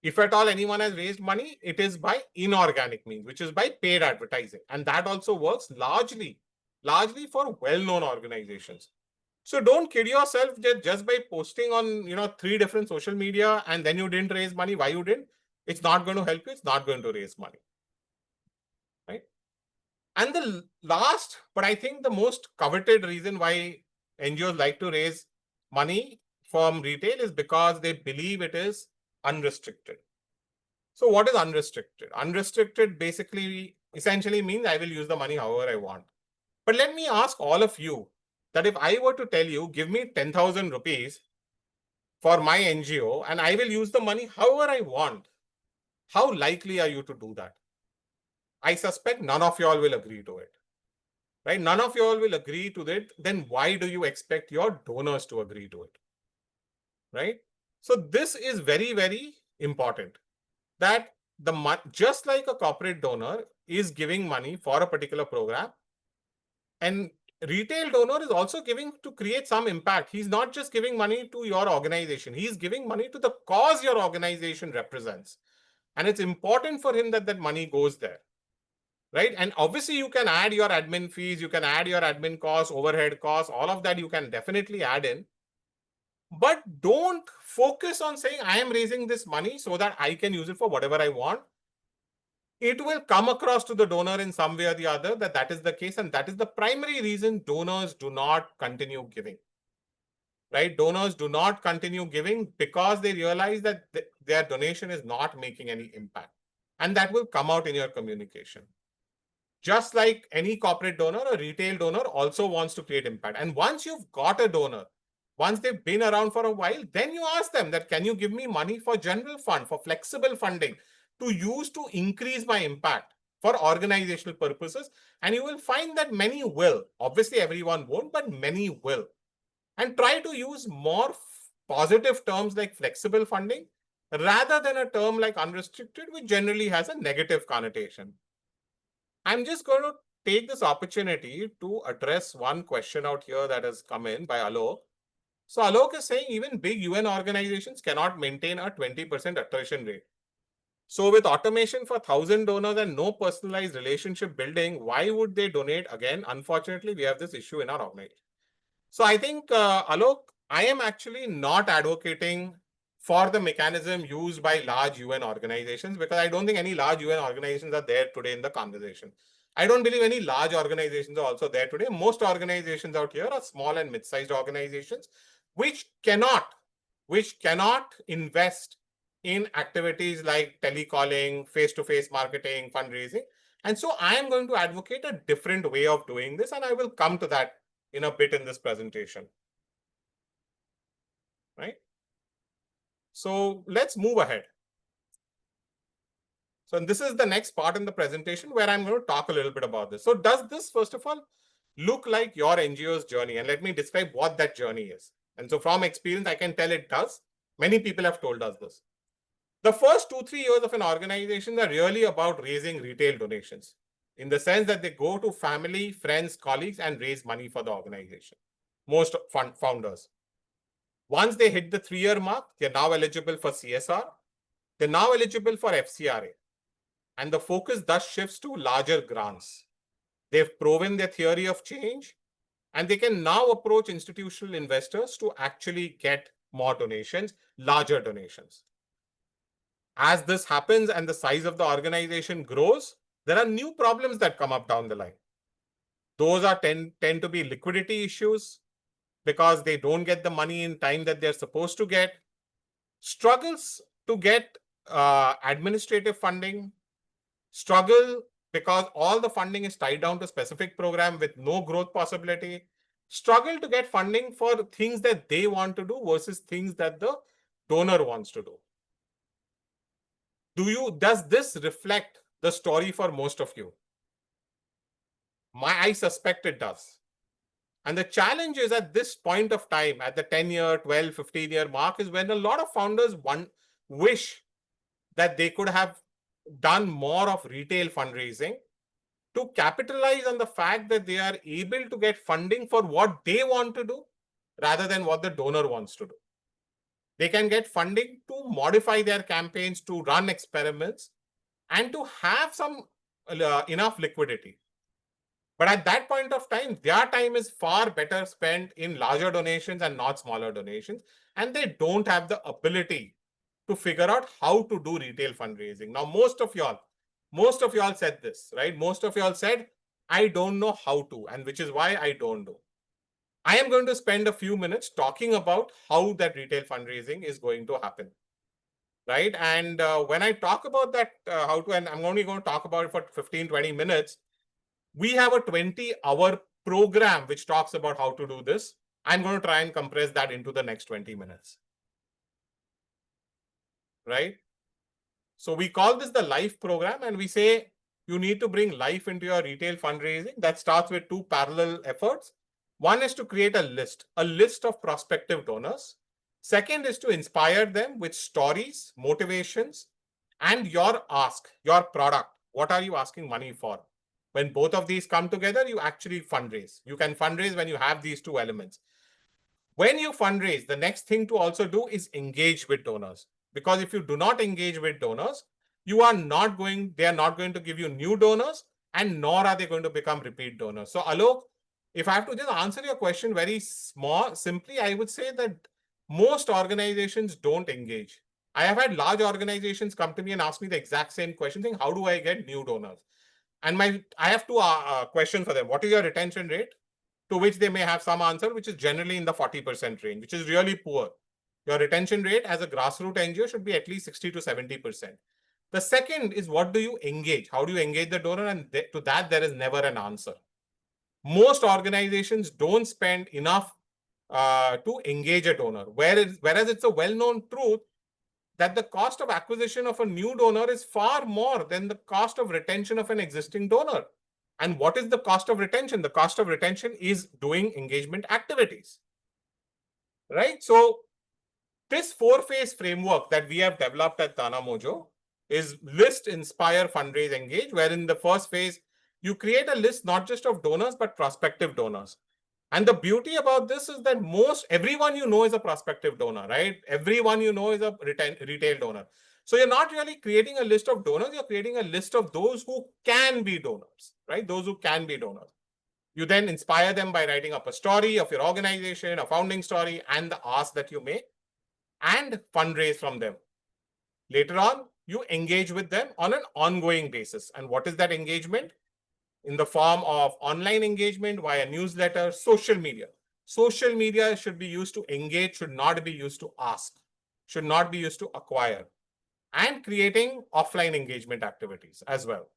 If at all anyone has raised money, it is by inorganic means, which is by paid advertising. And that also works largely for well-known organizations. So don't kid yourself that just by posting on 3 different social media and then you didn't raise money. Why you didn't? It's not going to help you. It's not going to raise money. Right? And the last, but I think the most coveted reason why NGOs like to raise money from retail is because they believe it is unrestricted. So what is unrestricted? Unrestricted essentially means I will use the money however I want. But let me ask all of you that if I were to tell you, give me 10,000 rupees for my NGO and I will use the money however I want, how likely are you to do that? I suspect none of you all will agree to it. Right? None of you all will agree to it. Then why do you expect your donors to agree to it? Right? So this is very, very important, that just like a corporate donor is giving money for a particular program, and retail donor is also giving to create some impact. He's not just giving money to your organization. He's giving money to the cause your organization represents. And it's important for him that that money goes there. Right? And obviously you can add your admin fees, you can add your admin costs, overhead costs, all of that you can definitely add in. But don't focus on saying, I am raising this money so that I can use it for whatever I want. It will come across to the donor in some way or the other that is the case. And that is the primary reason donors do not continue giving. Right? Donors do not continue giving because they realize that their donation is not making any impact. And that will come out in your communication. Just like any corporate donor, a retail donor also wants to create impact. And once you've got a donor, once they've been around for a while, then you ask them that, can you give me money for general fund, for flexible funding to use to increase my impact for organizational purposes? And you will find that many will. Obviously, everyone won't, but many will. And try to use more positive terms like flexible funding rather than a term like unrestricted, which generally has a negative connotation. I'm just going to take this opportunity to address one question out here that has come in by Alok. So Alok is saying even big UN organizations cannot maintain a 20% attrition rate. So with automation for 1,000 donors and no personalized relationship building, why would they donate? Again, unfortunately, we have this issue in our organization. So I think, Alok, I am actually not advocating for the mechanism used by large UN organizations, because I don't think any large UN organizations are there today in the conversation. I don't believe any large organizations are also there today. Most organizations out here are small and mid-sized organizations which cannot invest in activities like telecalling, face-to-face marketing, fundraising. And so I am going to advocate a different way of doing this, and I will come to that in a bit in this presentation. Right? So let's move ahead. So this is the next part in the presentation where I'm going to talk a little bit about this. So does this, first of all, look like your NGO's journey? And let me describe what that journey is. And so from experience, I can tell it does. Many people have told us this. The first 2-3 years of an organization are really about raising retail donations, in the sense that they go to family, friends, colleagues, and raise money for the organization. Most founders. Once they hit the 3-year mark, they're now eligible for CSR. They're now eligible for FCRA. And the focus thus shifts to larger grants. They've proven their theory of change, and they can now approach institutional investors to actually get more donations, larger donations. As this happens and the size of the organization grows, there are new problems that come up down the line. Those tend to be liquidity issues because they don't get the money in time that they're supposed to get. Struggles to get administrative funding. Struggle because all the funding is tied down to specific program with no growth possibility. Struggle to get funding for things that they want to do versus things that the donor wants to do. Does this reflect the story for most of you? I suspect it does. And the challenge is at this point of time, at the 10-year, 12, 15-year mark, is when a lot of founders wish that they could have done more of retail fundraising to capitalize on the fact that they are able to get funding for what they want to do rather than what the donor wants to do. They can get funding to modify their campaigns, to run experiments, and to have some enough liquidity. But at that point of time, their time is far better spent in larger donations and not smaller donations. And they don't have the ability to figure out how to do retail fundraising. Now, most of y'all said this, right? Most of y'all said, I don't know how to, and which is why I don't do. I am going to spend a few minutes talking about how that retail fundraising is going to happen, right? And when I talk about that, how to, and I'm only going to talk about it for 15, 20 minutes, we have a 20-hour program which talks about how to do this. I'm going to try and compress that into the next 20 minutes, right? So we call this the life program, and we say you need to bring life into your retail fundraising. That starts with two parallel efforts. One is to create a list of prospective donors. Second is to inspire them with stories, motivations, and your ask, your product. What are you asking money for? When both of these come together, you actually fundraise. You can fundraise when you have these two elements. When you fundraise, the next thing to also do is engage with donors. Because if you do not engage with donors, they are not going to give you new donors, and nor are they going to become repeat donors. So Alok, if I have to just answer your question very simply, I would say that most organizations don't engage. I have had large organizations come to me and ask me the exact same question, saying, how do I get new donors? And I have two questions for them. What is your retention rate? To which they may have some answer, which is generally in the 40% range, which is really poor. Your retention rate as a grassroots NGO should be at least 60 to 70%. The second is, what do you engage? How do you engage the donor? And to that, there is never an answer. Most organizations don't spend enough to engage a donor, whereas it's a well-known truth that the cost of acquisition of a new donor is far more than the cost of retention of an existing donor. And what is the cost of retention? The cost of retention is doing engagement activities, right? So this 4-phase framework that we have developed at Dana Mojo is list, inspire, fundraise, engage, where in the first phase, you create a list not just of donors, but prospective donors. And the beauty about this is that everyone you know is a prospective donor, right? Everyone you know is a retail donor. So you're not really creating a list of donors, you're creating a list of those who can be donors, right? Those who can be donors. You then inspire them by writing up a story of your organization, a founding story, and the ask that you make, and fundraise from them. Later on, you engage with them on an ongoing basis. And what is that engagement? In the form of online engagement via newsletter, social media. Social media should be used to engage, should not be used to ask, should not be used to acquire, and creating offline engagement activities as well,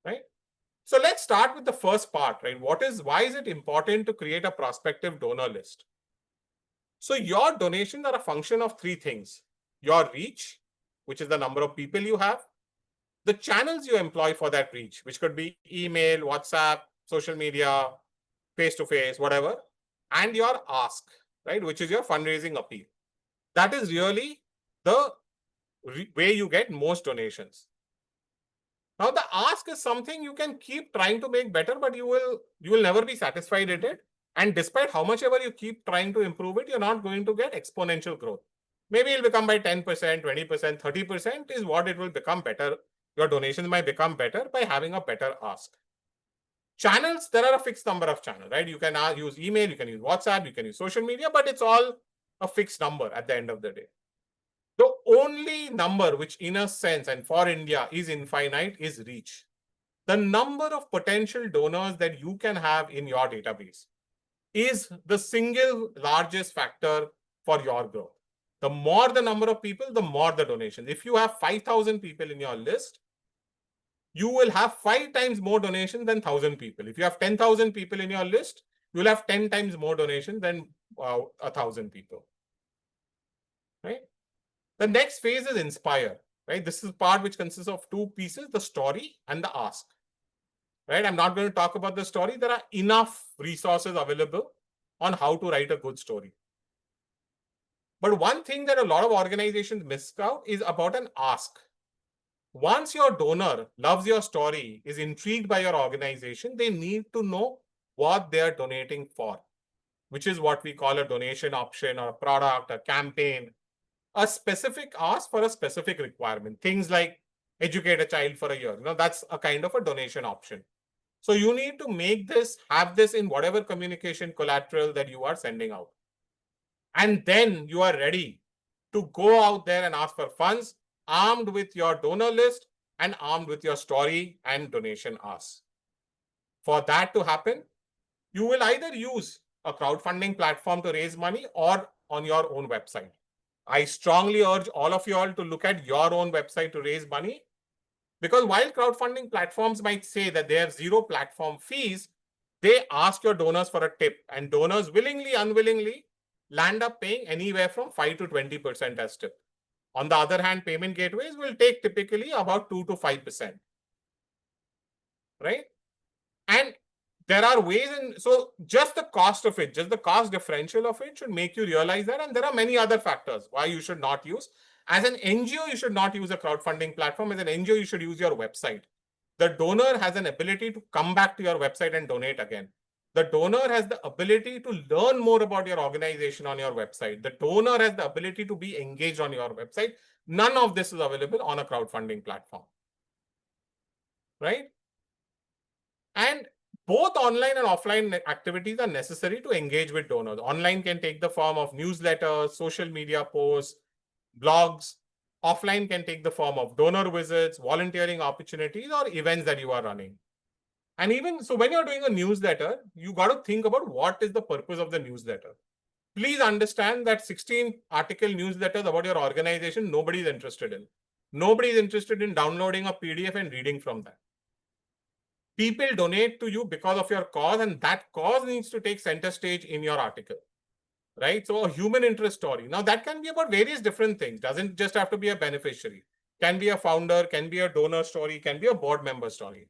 right? So let's start with the first part, right? Why is it important to create a prospective donor list? So your donations are a function of three things: your reach, which is the number of people you have, the channels you employ for that reach, which could be email, WhatsApp, social media, face-to-face, whatever, and your ask, right, which is your fundraising appeal. That is really the way you get most donations. Now, the ask is something you can keep trying to make better, but you will never be satisfied with it. And despite how much ever you keep trying to improve it, you're not going to get exponential growth. Maybe it'll become by 10%, 20%, 30% is what it will become better. Your donations might become better by having a better ask. Channels, there are a fixed number of channels, right? You can use email, you can use WhatsApp, you can use social media, but it's all a fixed number at the end of the day. The only number which in a sense and for India is infinite is reach. The number of potential donors that you can have in your database is the single largest factor for your growth. The more the number of people, the more the donation. If you have 5,000 people in your list, you will have 5 times more donation than 1,000 people. If you have 10,000 people in your list, you will have 10 times more donation than 1,000 people, right? The next phase is inspire, right? This is part which consists of two pieces, the story and the ask, right? I'm not going to talk about the story. There are enough resources available on how to write a good story. But one thing that a lot of organizations miss out is about an ask. Once your donor loves your story, is intrigued by your organization, they need to know what they are donating for, which is what we call a donation option or a product, a campaign, a specific ask for a specific requirement. Things like educate a child for a year. That's a kind of a donation option. So you need to make this, have this in whatever communication collateral that you are sending out. And then you are ready to go out there and ask for funds, armed with your donor list and armed with your story and donation ask. For that to happen, you will either use a crowdfunding platform to raise money or on your own website. I strongly urge all of you all to look at your own website to raise money, because while crowdfunding platforms might say that they have zero platform fees, they ask your donors for a tip, and donors willingly, unwillingly land up paying anywhere from 5 to 20% as tip. On the other hand, payment gateways will take typically about 2 to 5%, right? And there are ways, and so just the cost of it, just the cost differential of it should make you realize that. And there are many other factors why you should not use. As an NGO, you should not use a crowdfunding platform. As an NGO, you should use your website. The donor has an ability to come back to your website and donate again. The donor has the ability to learn more about your organization on your website. The donor has the ability to be engaged on your website. None of this is available on a crowdfunding platform, right? And both online and offline activities are necessary to engage with donors. Online can take the form of newsletters, social media posts, blogs. Offline can take the form of donor visits, volunteering opportunities, or events that you are running. And even so, when you're doing a newsletter, you got to think about what is the purpose of the newsletter. Please understand that 16 article newsletters about your organization, nobody is interested in. Nobody is interested in downloading a PDF and reading from that. People donate to you because of your cause, and that cause needs to take center stage in your article, right? So a human interest story. Now that can be about various different things. Doesn't just have to be a beneficiary. Can be a founder, can be a donor story, can be a board member story.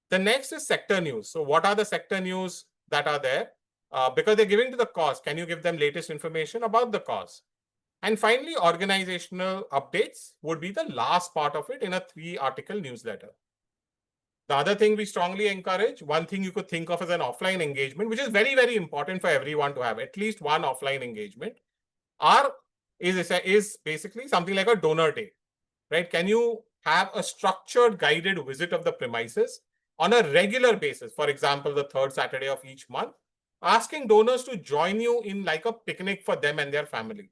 The next is sector news. So what are the sector news that are there? Because they're giving to the cause, can you give them latest information about the cause? And finally, organizational updates would be the last part of it in a 3-article newsletter. The other thing we strongly encourage, one thing you could think of as an offline engagement, which is very, very important for everyone to have at least one offline engagement, is basically something like a donor day, right? Can you have a structured guided visit of the premises on a regular basis? For example, the 3rd Saturday of each month, asking donors to join you in like a picnic for them and their family,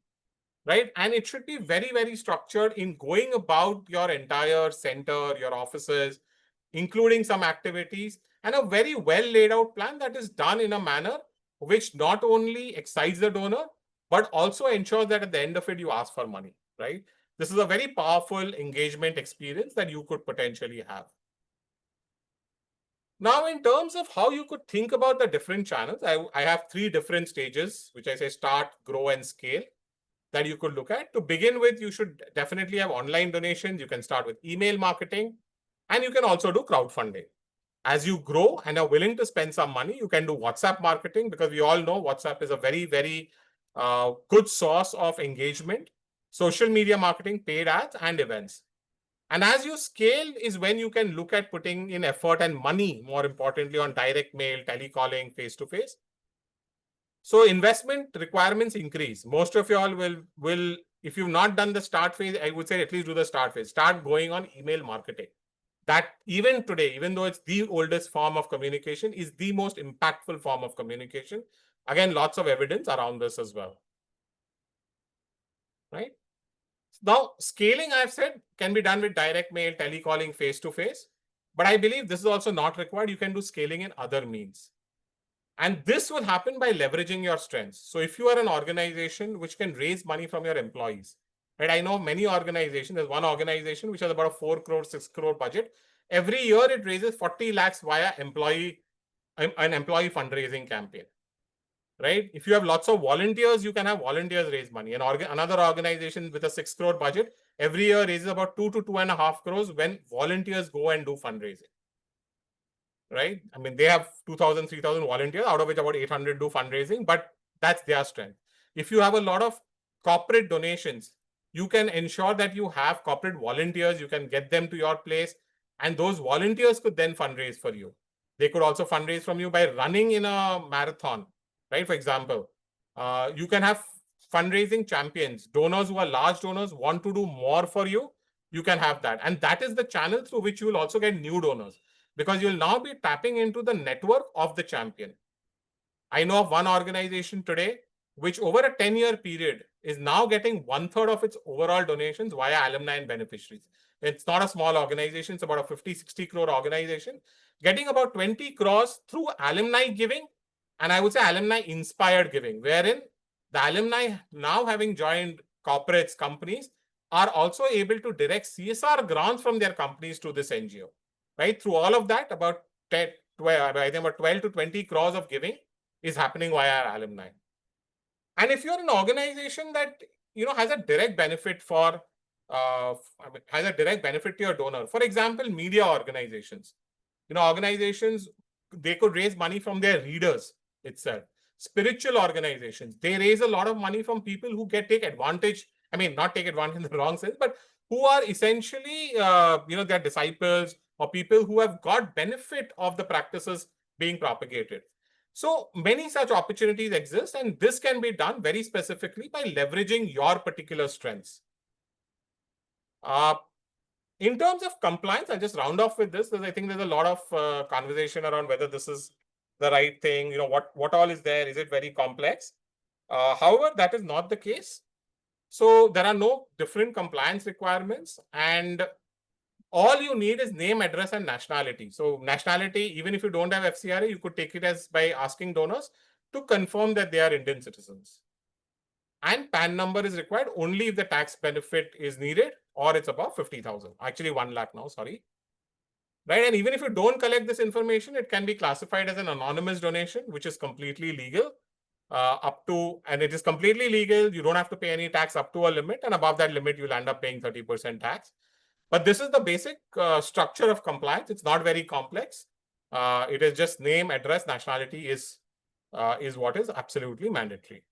right? And it should be very, very structured in going about your entire center, your offices, including some activities, and a very well laid out plan that is done in a manner which not only excites the donor, but also ensures that at the end of it, you ask for money, right? This is a very powerful engagement experience that you could potentially have. Now, in terms of how you could think about the different channels, I have 3 different stages, which I say start, grow, and scale. that you could look at. To begin with, you should definitely have online donations. You can start with email marketing, and you can also do crowdfunding. As you grow and are willing to spend some money, you can do WhatsApp marketing, because we all know WhatsApp is a very, very good source of engagement, social media marketing, paid ads, and events. And as you scale is when you can look at putting in effort and money, more importantly, on direct mail, telecalling, face-to-face. So investment requirements increase. Most of you all will, if you've not done the start phase, I would say at least do the start phase. Start going on email marketing. That even today, even though it's the oldest form of communication, is the most impactful form of communication. Again, lots of evidence around this as well. Right? Now, scaling, I've said, can be done with direct mail, telecalling, face-to-face. But I believe this is also not required. You can do scaling in other means. And this will happen by leveraging your strengths. So if you are an organization which can raise money from your employees, right? I know many organizations, there's one organization which has about a 4 crore, 6 crore budget. Every year it raises 40 lakhs via an employee fundraising campaign, right? If you have lots of volunteers, you can have volunteers raise money. And another organization with a 6 crore budget, every year raises about 2 to 2.5 crores when volunteers go and do fundraising. Right? I mean, they have 2,000, 3,000 volunteers, out of which about 800 do fundraising, but that's their strength. If you have a lot of corporate donations, you can ensure that you have corporate volunteers, you can get them to your place, and those volunteers could then fundraise for you. They could also fundraise from you by running in a marathon, right? For example, you can have fundraising champions, donors who are large donors, want to do more for you, you can have that. And that is the channel through which you will also get new donors, because you'll now be tapping into the network of the champion. I know of one organization today which over a 10-year period is now getting 1/3 of its overall donations via alumni and beneficiaries. It's not a small organization, it's about a 50, 60 crore organization, getting about 20 crores through alumni giving, and I would say alumni inspired giving, wherein the alumni, now having joined corporates, companies, are also able to direct CSR grants from their companies to this NGO. Right? Through all of that, about 10, 12, I think about 12 to 20 crores of giving is happening via alumni. And if you're an organization that has a direct benefit has a direct benefit to your donor, for example, media organizations, organizations, they could raise money from their readers itself. Spiritual organizations, they raise a lot of money from people who take advantage. I mean, not take advantage in the wrong sense, but who are essentially, their disciples or people who have got benefit of the practices being propagated. So many such opportunities exist, and this can be done very specifically by leveraging your particular strengths. In terms of compliance, I'll just round off with this, because I think there's a lot of conversation around whether this is the right thing, what all is there, is it very complex? However, that is not the case. So there are no different compliance requirements, and all you need is name, address, and nationality. So nationality, even if you don't have FCRA, you could take it as by asking donors to confirm that they are Indian citizens. And PAN number is required only if the tax benefit is needed or it's above 50,000. Actually, 1 lakh now, sorry. Right? And even if you don't collect this information, it can be classified as an anonymous donation, which is completely legal. And it is completely legal. You don't have to pay any tax up to a limit. And above that limit, you'll end up paying 30% tax. But this is the basic structure of compliance. It's not very complex. It is just name, address, nationality is what is absolutely mandatory.